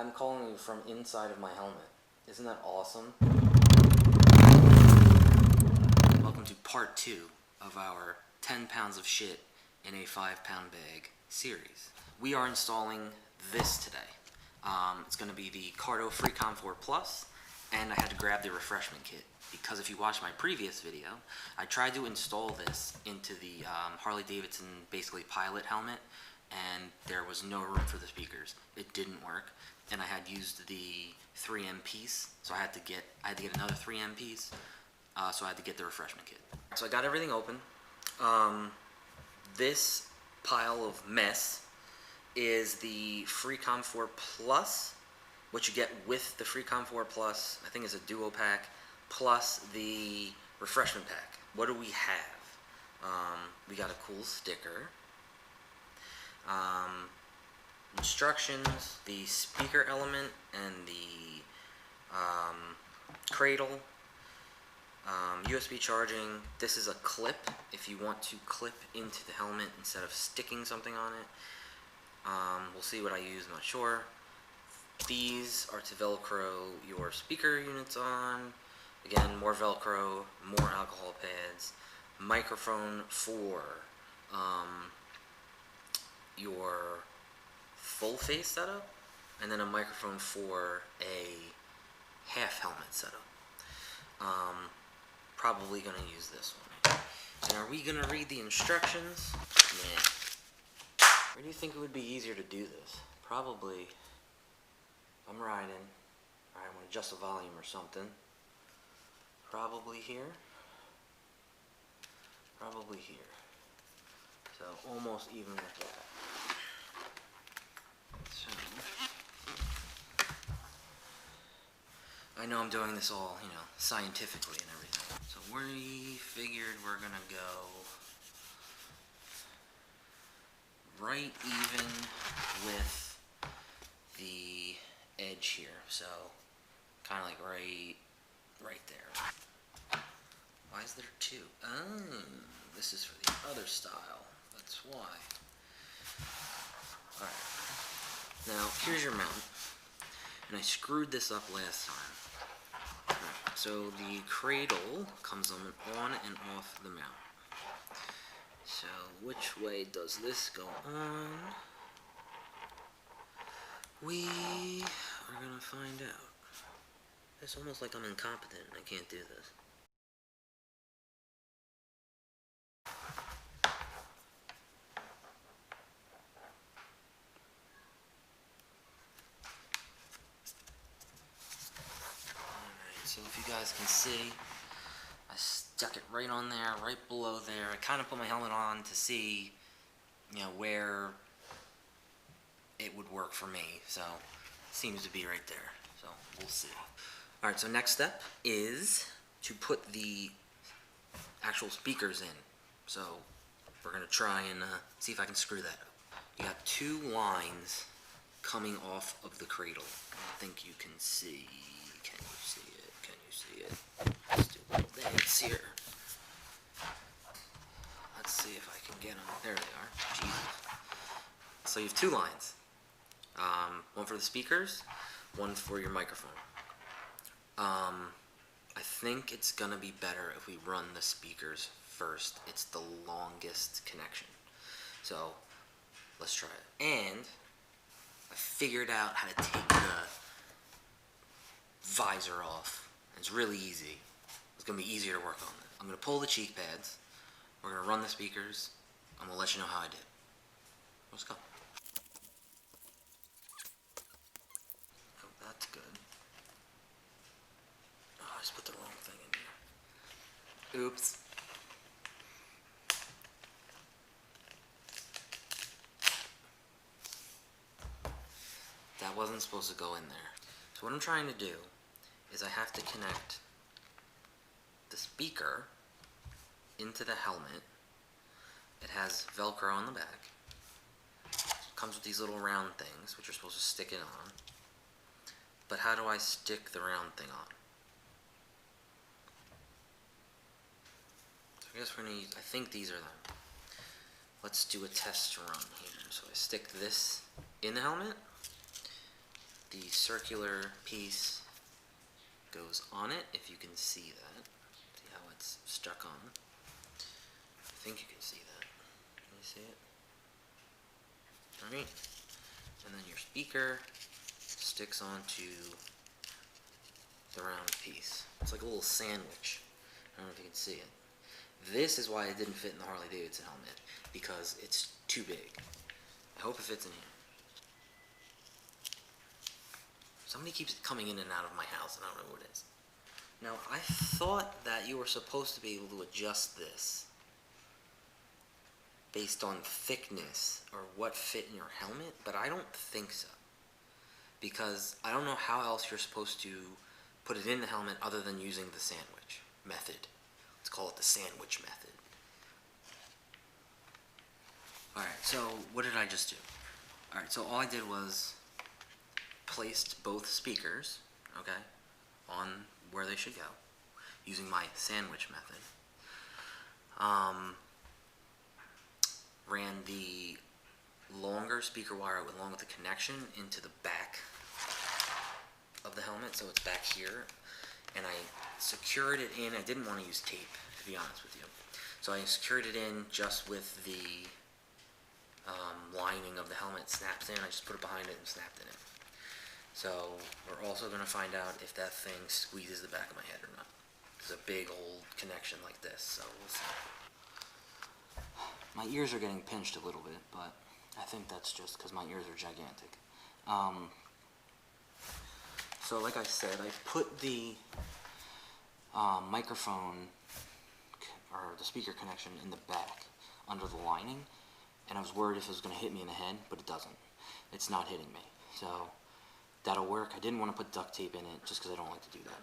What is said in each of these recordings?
I'm calling you from inside of my helmet. Isn't that awesome? Welcome to part 2 of our 10 pounds of shit in a 5-pound bag series. We are installing this today. It's going to be the Cardo Freecom 4 Plus, and I had to grab the refreshment kit because if you watched my previous video, I tried to install this into the Harley-Davidson basically pilot helmet, and there was no room for the speakers. It didn't work, and I had used the 3M piece, so I had to get another 3M piece, so I had to get the refreshment kit. So I got everything open. This pile of mess is the Freecom 4 Plus, which you get with the Freecom 4 Plus. I think it's a duo pack, plus the refreshment pack. What do we have? We got a cool sticker. Instructions, the speaker element, and the cradle. USB charging. This is a clip if you want to clip into the helmet instead of sticking something on it. We'll see what I use, I'm not sure. These are to Velcro your speaker units on. Again, more Velcro, more alcohol pads, microphone for your full face setup, and then a microphone for a half helmet setup. Probably gonna use this one. And are we gonna read the instructions? Nah. Where do you think it would be easier to do this? Probably, I'm riding. Alright, I'm gonna adjust the volume or something. Probably here. Probably here. So almost even with that. So, I know I'm doing this all, scientifically and everything. So we figured we're gonna go right even with the edge here. So kind of like right there. Why is there two? Oh, this is for the other style. That's why. Alright. Now, here's your mount. And I screwed this up last time. Right, so the cradle comes on and off the mount. So, which way does this go on? We are gonna find out. It's almost like I'm incompetent and I can't do this. So if you guys can see, I stuck it right on there, right below there. I kind of put my helmet on to see, where it would work for me. So it seems to be right there. So we'll see. All right, so next step is to put the actual speakers in. So we're gonna try and see if I can screw that up. You got 2 lines coming off of the cradle. I think you can see. Can you see it? Can you see it? Let's do little things here. Let's see if I can get them. There they are. Jesus. So you have 2 lines. One for the speakers, one for your microphone. I think it's gonna be better if we run the speakers first. It's the longest connection. So let's try it. And I figured out how to take the visor off. It's really easy. It's going to be easier to work on. I'm going to pull the cheek pads. We're going to run the speakers. I'm going to let you know how I did. Let's go. Oh, that's good. Oh, I just put the wrong thing in here. Oops. That wasn't supposed to go in there. So what I'm trying to do is I have to connect the speaker into the helmet. It has Velcro on the back. It comes with these little round things, which are supposed to stick it on. But how do I stick the round thing on? So I guess we're gonna use, I think these are them. Let's do a test run here. So I stick this in the helmet. the circular piece goes on it, if you can see that. See how it's stuck on? I think you can see that. Can you see it? Alright. And then your speaker sticks onto the round piece. It's like a little sandwich. I don't know if you can see it. This is why it didn't fit in the Harley Davidson helmet, because it's too big. I hope it fits in here. Somebody keeps coming in and out of my house, and I don't know who it is. Now, I thought that you were supposed to be able to adjust this based on thickness or what fit in your helmet, but I don't think so. Because I don't know how else you're supposed to put it in the helmet other than using the sandwich method. Let's call it the sandwich method. Alright, so what did I just do? Alright, so all I did was placed both speakers, okay, on where they should go, using my sandwich method. Ran the longer speaker wire along with the connection into the back of the helmet, so it's back here, and I secured it in. I didn't want to use tape, to be honest with you, so I secured it in just with the lining of the helmet snaps in. I just put it behind it and snapped it in. So we're also going to find out if that thing squeezes the back of my head or not. It's a big old connection like this, so we'll see. My ears are getting pinched a little bit, but I think that's just because my ears are gigantic. So like I said, I put the microphone or the speaker connection in the back under the lining, and I was worried if it was going to hit me in the head, but it doesn't. It's not hitting me, so that'll work. I didn't want to put duct tape in it just because I don't like to do that.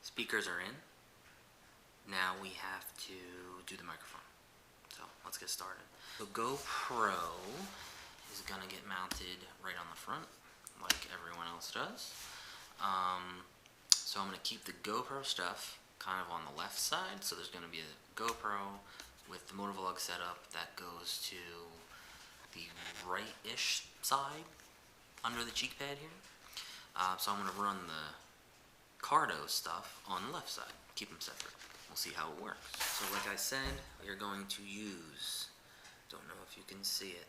Speakers are in. Now we have to do the microphone. So let's get started. So GoPro is going to get mounted right on the front, like everyone else does. So I'm going to keep the GoPro stuff kind of on the left side. So there's going to be a GoPro with the motovlog setup that goes to the right-ish side under the cheek pad here. So I'm going to run the Cardo stuff on the left side. Keep them separate. We'll see how it works. So like I said, we are going to use, don't know if you can see it,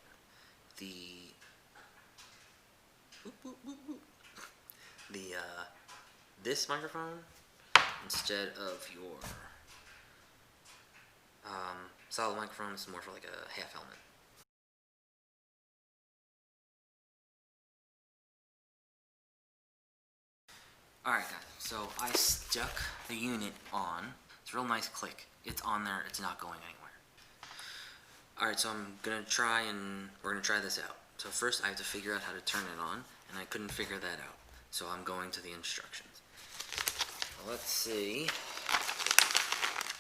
this microphone instead of your solid microphone. It's more for like a half helmet. Alright guys, so I stuck the unit on. It's a real nice click. It's on there, it's not going anywhere. Alright, so we're gonna try this out. So first I have to figure out how to turn it on, and I couldn't figure that out. So I'm going to the instructions. Let's see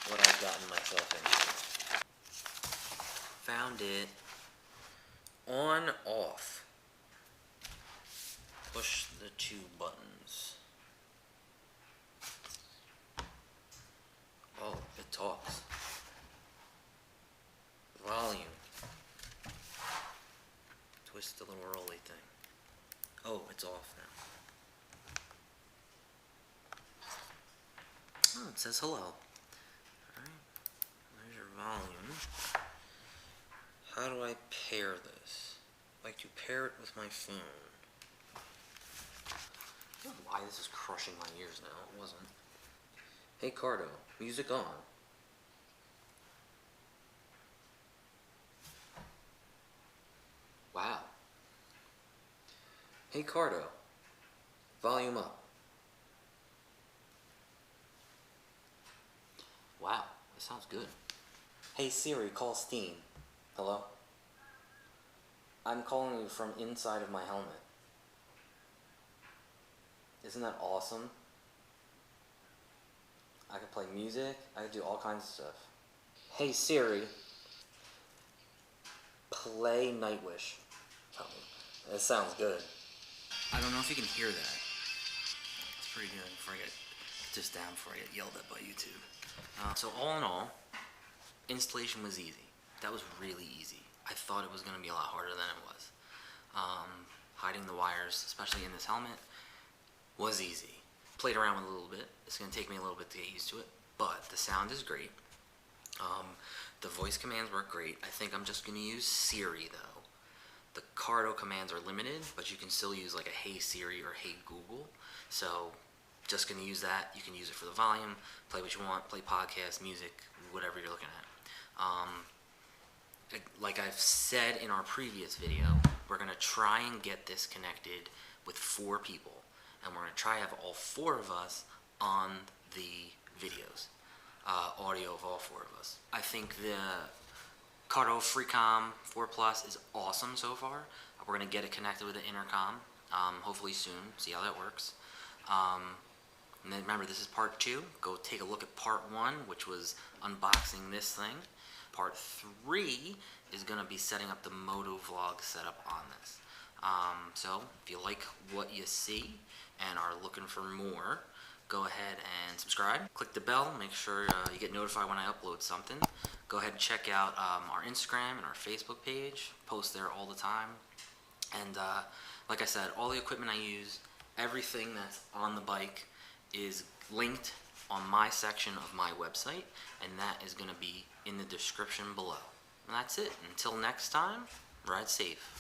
what I've gotten myself into. Found it. On, off. Push the two buttons. Oh, it talks. Volume. Twist the little rolly thing. Oh, it's off now. Oh, it says hello. Alright, there's your volume. How do I pair this? I like to pair it with my phone. I don't know why this is crushing my ears now. It wasn't. Hey Cardo, music on. Wow. Hey Cardo, volume up. Wow, that sounds good. Hey Siri, call Steam. Hello? I'm calling you from inside of my helmet. Isn't that awesome? I could play music, I could do all kinds of stuff. Hey Siri, play Nightwish. Tell me. That sounds good. I don't know if you can hear that. It's pretty good before I get this down before I get yelled at by YouTube. So all in all, installation was easy. That was really easy. I thought it was going to be a lot harder than it was. Hiding the wires, especially in this helmet, was easy. Played around with it a little bit. It's going to take me a little bit to get used to it, but the sound is great. The voice commands work great. I think I'm just going to use Siri though. The Cardo commands are limited, but you can still use like a Hey Siri or Hey Google. So just going to use that. You can use it for the volume, play what you want, play podcasts, music, whatever you're looking at. Like I've said in our previous video, we're going to try and get this connected with 4 people. And we're going to try to have all 4 of us on the videos. Audio of all 4 of us. I think the Cardo Freecom 4 Plus is awesome so far. We're going to get it connected with the intercom, hopefully soon, see how that works. And then remember, this is part 2. Go take a look at part 1, which was unboxing this thing. Part 3 is going to be setting up the moto vlog setup on this. So if you like what you see and are looking for more, go ahead and subscribe. Click the bell, make sure you get notified when I upload something. Go ahead and check out our Instagram and our Facebook page. Post there all the time. And like I said, all the equipment I use, everything that's on the bike is linked on my section of my website, and that is going to be in the description below. And that's it. Until next time, ride safe.